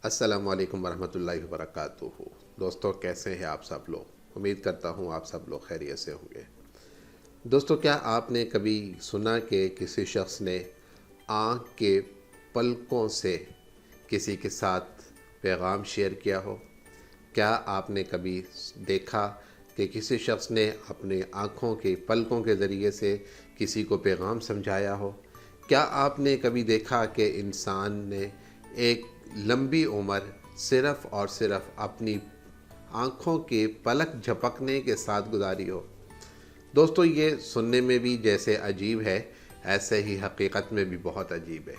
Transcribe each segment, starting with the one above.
السلام علیکم ورحمۃ اللہ وبرکاتہ۔ دوستو کیسے ہیں آپ سب لوگ؟ امید کرتا ہوں آپ سب لوگ خیریت سے ہوں گے۔ دوستو کیا آپ نے کبھی سنا کہ کسی شخص نے آنکھ کے پلکوں سے کسی کے ساتھ پیغام شیئر کیا ہو؟ کیا آپ نے کبھی دیکھا کہ کسی شخص نے اپنے آنکھوں کے پلکوں کے ذریعے سے کسی کو پیغام سمجھایا ہو؟ کیا آپ نے کبھی دیکھا کہ انسان نے ایک لمبی عمر صرف اور صرف اپنی آنکھوں کے پلک جھپکنے کے ساتھ گزاری ہو؟ دوستو یہ سننے میں بھی جیسے عجیب ہے، ایسے ہی حقیقت میں بھی بہت عجیب ہے۔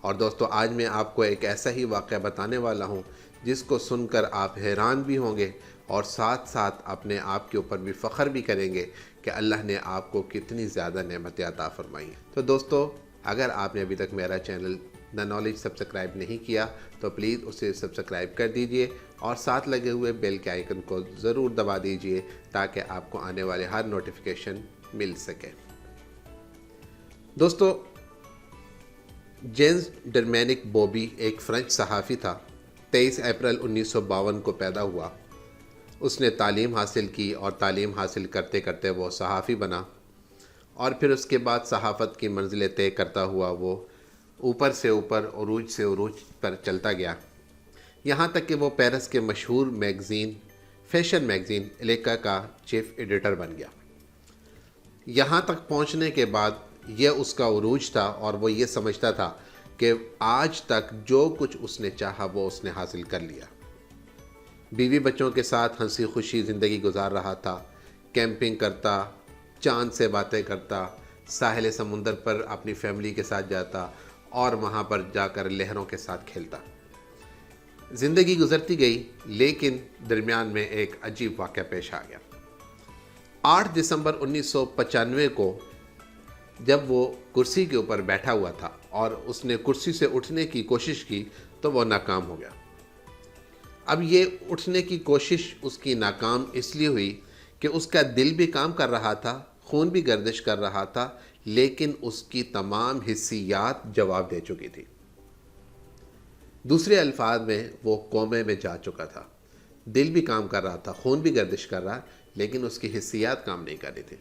اور دوستو آج میں آپ کو ایک ایسا ہی واقعہ بتانے والا ہوں جس کو سن کر آپ حیران بھی ہوں گے اور ساتھ ساتھ اپنے آپ کے اوپر بھی فخر بھی کریں گے کہ اللہ نے آپ کو کتنی زیادہ نعمتیں عطا فرمائی۔ تو دوستو اگر آپ نے ابھی تک میرا چینل دا نالج سبسکرائب نہیں کیا تو پلیز اسے سبسکرائب کر دیجئے اور ساتھ لگے ہوئے بیل کے آئیکن کو ضرور دبا دیجئے تاکہ آپ کو آنے والے ہر نوٹیفیکیشن مل سکے۔ دوستو جینز ڈرمینک بوبی ایک فرینچ صحافی تھا۔ 23 اپریل 1952 کو پیدا ہوا۔ اس نے تعلیم حاصل کی اور تعلیم حاصل کرتے کرتے وہ صحافی بنا، اور پھر اس کے بعد صحافت کی منزلیں طے کرتا ہوا وہ اوپر سے اوپر، عروج سے عروج پر چلتا گیا، یہاں تک کہ وہ پیرس کے مشہور میگزین فیشن میگزین الیکا کا چیف ایڈیٹر بن گیا۔ یہاں تک پہنچنے کے بعد یہ اس کا عروج تھا اور وہ یہ سمجھتا تھا کہ آج تک جو کچھ اس نے چاہا وہ اس نے حاصل کر لیا۔ بیوی بچوں کے ساتھ ہنسی خوشی زندگی گزار رہا تھا، کیمپنگ کرتا، چاند سے باتیں کرتا، ساحل سمندر پر اپنی فیملی کے ساتھ جاتا اور وہاں پر جا کر لہروں کے ساتھ کھیلتا۔ زندگی گزرتی گئی، لیکن درمیان میں ایک عجیب واقعہ پیش آ گیا۔ 8 دسمبر 1995 کو جب وہ کرسی کے اوپر بیٹھا ہوا تھا اور اس نے کرسی سے اٹھنے کی کوشش کی تو وہ ناکام ہو گیا۔ اب یہ اٹھنے کی کوشش اس کی ناکام اس لیے ہوئی کہ اس کا دل بھی کام کر رہا تھا، خون بھی گردش کر رہا تھا، لیکن اس کی تمام حسیات جواب دے چکی تھی۔ دوسرے الفاظ میں وہ کومے میں جا چکا تھا، دل بھی کام کر رہا تھا، خون بھی گردش کر رہا، لیکن اس کی حسیات کام نہیں کر رہی تھی۔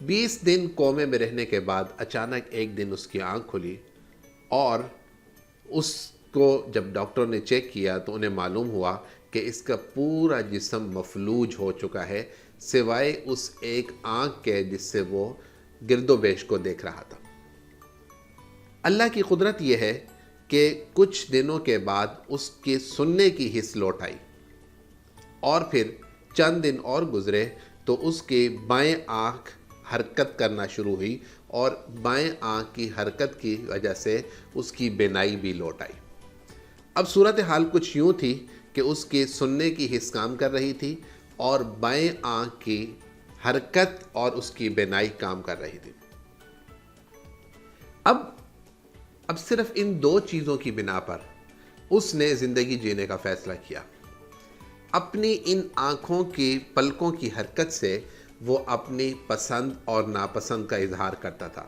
20 دن کومے میں رہنے کے بعد اچانک ایک دن اس کی آنکھ کھلی اور اس کو جب ڈاکٹر نے چیک کیا تو انہیں معلوم ہوا کہ اس کا پورا جسم مفلوج ہو چکا ہے سوائے اس ایک آنکھ کے جس سے وہ گرد و بیش کو دیکھ رہا تھا۔ اللہ کی قدرت یہ ہے کہ کچھ دنوں کے بعد اس کے سننے کی حس لوٹ آئی، اور پھر چند دن اور گزرے تو اس کے بائیں آنکھ حرکت کرنا شروع ہوئی اور بائیں آنکھ کی حرکت کی وجہ سے اس کی بینائی بھی لوٹ آئی۔ اب صورتحال کچھ یوں تھی کہ اس کے سننے کی حس کام کر رہی تھی اور بائیں آنکھ کی حرکت اور اس کی بینائی کام کر رہی تھی۔ اب صرف ان 2 چیزوں کی بنا پر اس نے زندگی جینے کا فیصلہ کیا۔ اپنی ان آنکھوں کی پلکوں کی حرکت سے وہ اپنی پسند اور ناپسند کا اظہار کرتا تھا۔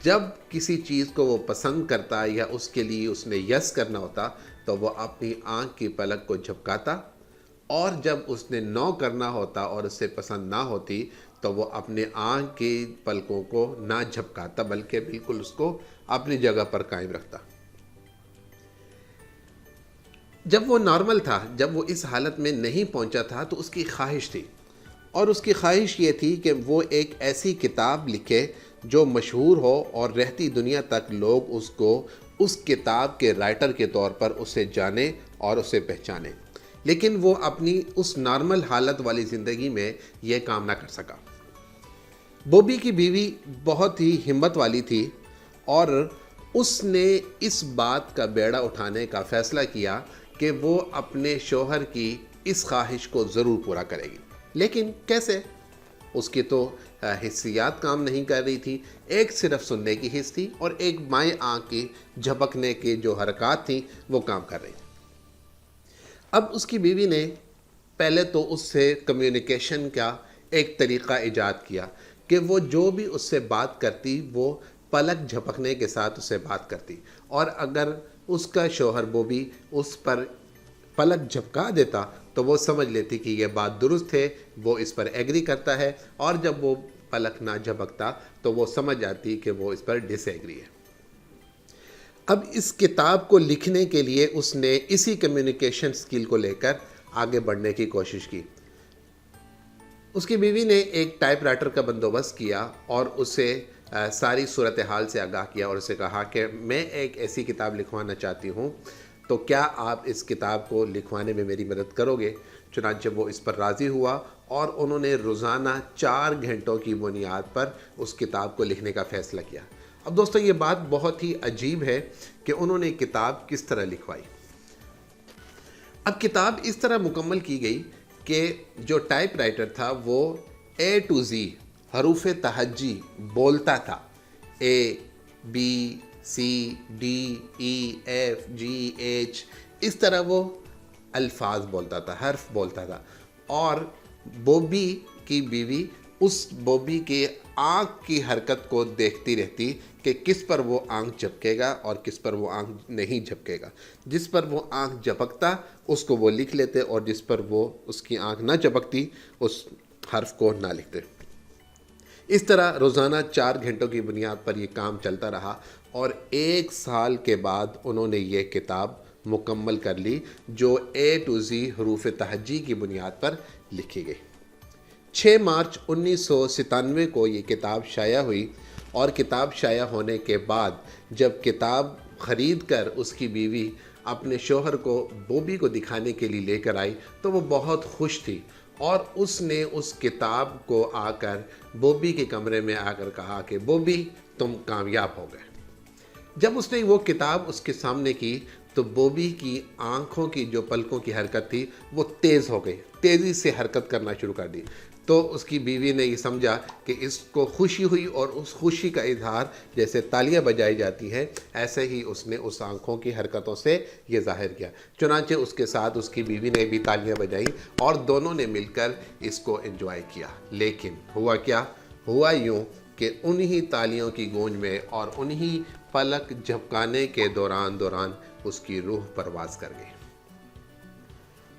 جب کسی چیز کو وہ پسند کرتا یا اس کے لیے اس نے یس کرنا ہوتا تو وہ اپنی آنکھ کی پلک کو جھپکاتا، اور جب اس نے نو کرنا ہوتا اور اسے پسند نہ ہوتی تو وہ اپنے آنکھ کی پلکوں کو نہ جھپکاتا بلکہ بالکل اس کو اپنی جگہ پر قائم رکھتا۔ جب وہ نارمل تھا، جب وہ اس حالت میں نہیں پہنچا تھا تو اس کی خواہش تھی، اور اس کی خواہش یہ تھی کہ وہ ایک ایسی کتاب لکھے جو مشہور ہو اور رہتی دنیا تک لوگ اس کو اس کتاب کے رائٹر کے طور پر اسے جانیں اور اسے پہچانیں، لیکن وہ اپنی اس نارمل حالت والی زندگی میں یہ کام نہ کر سکا۔ بوبی کی بیوی بہت ہی ہمت والی تھی اور اس نے اس بات کا بیڑا اٹھانے کا فیصلہ کیا کہ وہ اپنے شوہر کی اس خواہش کو ضرور پورا کرے گی، لیکن کیسے؟ اس کی تو حسیات کام نہیں کر رہی تھی، ایک صرف سننے کی حس تھی اور ایک بائیں آنکھ کی جھپکنے کی جو حرکات تھیں وہ کام کر رہی تھی۔ اب اس کی بیوی نے پہلے تو اس سے کمیونیکیشن کا ایک طریقہ ایجاد کیا کہ وہ جو بھی اس سے بات کرتی وہ پلک جھپکنے کے ساتھ اسے بات کرتی، اور اگر اس کا شوہر بوبی اس پر پلک جھپکا دیتا تو وہ سمجھ لیتی کہ یہ بات درست ہے، وہ اس پر ایگری کرتا ہے، اور جب وہ پلک نہ جھپکتا تو وہ سمجھ جاتی کہ وہ اس پر ڈس ایگری ہے۔ اب اس کتاب کو لکھنے کے لیے اس نے اسی کمیونیکیشن سکل کو لے کر آگے بڑھنے کی کوشش کی۔ اس کی بیوی نے ایک ٹائپ رائٹر کا بندوبست کیا اور اسے ساری صورتحال سے آگاہ کیا اور اسے کہا کہ میں ایک ایسی کتاب لکھوانا چاہتی ہوں، تو کیا آپ اس کتاب کو لکھوانے میں میری مدد کرو گے؟ چنانچہ وہ اس پر راضی ہوا اور انہوں نے روزانہ 4 گھنٹوں کی بنیاد پر اس کتاب کو لکھنے کا فیصلہ کیا۔ اب دوستو یہ بات بہت ہی عجیب ہے کہ انہوں نے کتاب کس طرح لکھوائی۔ اب کتاب اس طرح مکمل کی گئی کہ جو ٹائپ رائٹر تھا وہ A to Z حروف تہجی بولتا تھا، A B C D E F G H، اس طرح وہ الفاظ بولتا تھا، حرف بولتا تھا، اور بوبی کی بیوی اس بوبی کے آنکھ کی حرکت کو دیکھتی رہتی کہ کس پر وہ آنکھ جھپکے گا اور کس پر وہ آنکھ نہیں جھپکے گا۔ جس پر وہ آنکھ جھپکتا اس کو وہ لکھ لیتے، اور جس پر وہ اس کی آنکھ نہ جھپکتی اس حرف کو نہ لکھتے۔ اس طرح روزانہ 4 گھنٹوں کی بنیاد پر یہ کام چلتا رہا، اور 1 سال کے بعد انہوں نے یہ کتاب مکمل کر لی جو A to Z حروف تہجی کی بنیاد پر لکھی گئی۔ 6 مارچ 1997 کو یہ کتاب شائع ہوئی، اور کتاب شائع ہونے کے بعد جب کتاب خرید کر اس کی بیوی اپنے شوہر کو بوبی کو دکھانے کے لیے لے کر آئی تو وہ بہت خوش تھی، اور اس نے اس کتاب کو آ کر بوبی کے کمرے میں آ کر کہا کہ بوبی تم کامیاب ہو گئے۔ جب اس نے وہ کتاب اس کے سامنے کی تو بوبی کی آنکھوں کی جو پلکوں کی حرکت تھی وہ تیز ہو گئی، تیزی سے حرکت کرنا شروع کر دی۔ تو اس کی بیوی نے یہ سمجھا کہ اس کو خوشی ہوئی، اور اس خوشی کا اظہار جیسے تالیاں بجائی جاتی ہیں ایسے ہی اس نے اس آنکھوں کی حرکتوں سے یہ ظاہر کیا۔ چنانچہ اس کے ساتھ اس کی بیوی نے بھی تالیاں بجائیں اور دونوں نے مل کر اس کو انجوائے کیا۔ لیکن ہوا کیا؟ ہوا یوں کہ انہی تالیوں کی گونج میں اور انہی پلک جھپکانے کے دوران اس کی روح پرواز کر گئی۔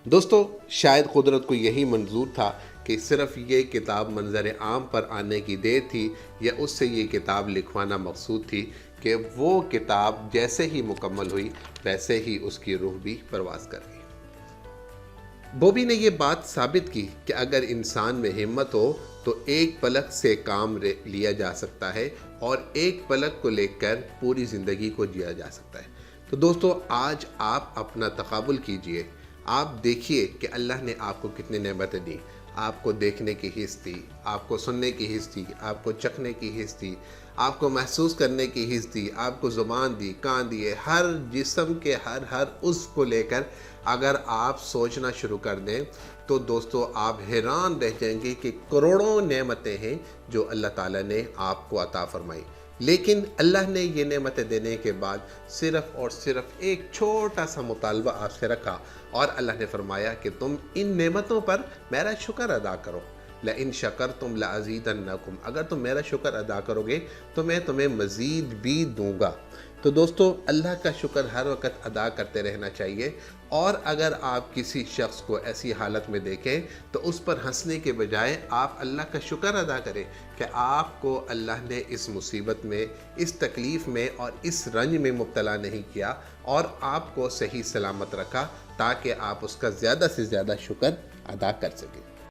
دوستو شاید قدرت کو یہی منظور تھا کہ صرف یہ کتاب منظر عام پر آنے کی دیر تھی، یا اس سے یہ کتاب لکھوانا مقصود تھی کہ وہ کتاب جیسے ہی مکمل ہوئی ویسے ہی اس کی روح بھی پرواز کر گئی۔ بوبی نے یہ بات ثابت کی کہ اگر انسان میں ہمت ہو تو ایک پلک سے کام لیا جا سکتا ہے، اور ایک پلک کو لے کر پوری زندگی کو جیا جا سکتا ہے۔ تو دوستو آج آپ اپنا تقابل کیجئے، آپ دیکھیے کہ اللہ نے آپ کو کتنی نعمتیں دی۔ آپ کو دیکھنے کی حس تھی، آپ کو سننے کی حس تھی، آپ کو چکھنے کی حس تھی، آپ کو محسوس کرنے کی حس تھی، آپ کو زبان دی، کان دیے، ہر جسم کے ہر عضو کو لے کر اگر آپ سوچنا شروع کر دیں تو دوستو آپ حیران رہ جائیں گے کہ کروڑوں نعمتیں ہیں جو اللہ تعالیٰ نے آپ کو عطا فرمائی۔ لیکن اللہ نے یہ نعمتیں دینے کے بعد صرف اور صرف ایک چھوٹا سا مطالبہ آپ سے رکھا، اور اللہ نے فرمایا کہ تم ان نعمتوں پر میرا شکر ادا کرو۔ لَإِن شَكَرْتُمْ لَأَزِيدَنَّكُمْ، اگر تم میرا شکر ادا کرو گے تو میں تمہیں مزید بھی دوں گا۔ تو دوستو اللہ کا شکر ہر وقت ادا کرتے رہنا چاہیے، اور اگر آپ کسی شخص کو ایسی حالت میں دیکھیں تو اس پر ہنسنے کے بجائے آپ اللہ کا شکر ادا کریں کہ آپ کو اللہ نے اس مصیبت میں، اس تکلیف میں اور اس رنج میں مبتلا نہیں کیا، اور آپ کو صحیح سلامت رکھا تاکہ آپ اس کا زیادہ سے زیادہ شکر ادا کر سکیں۔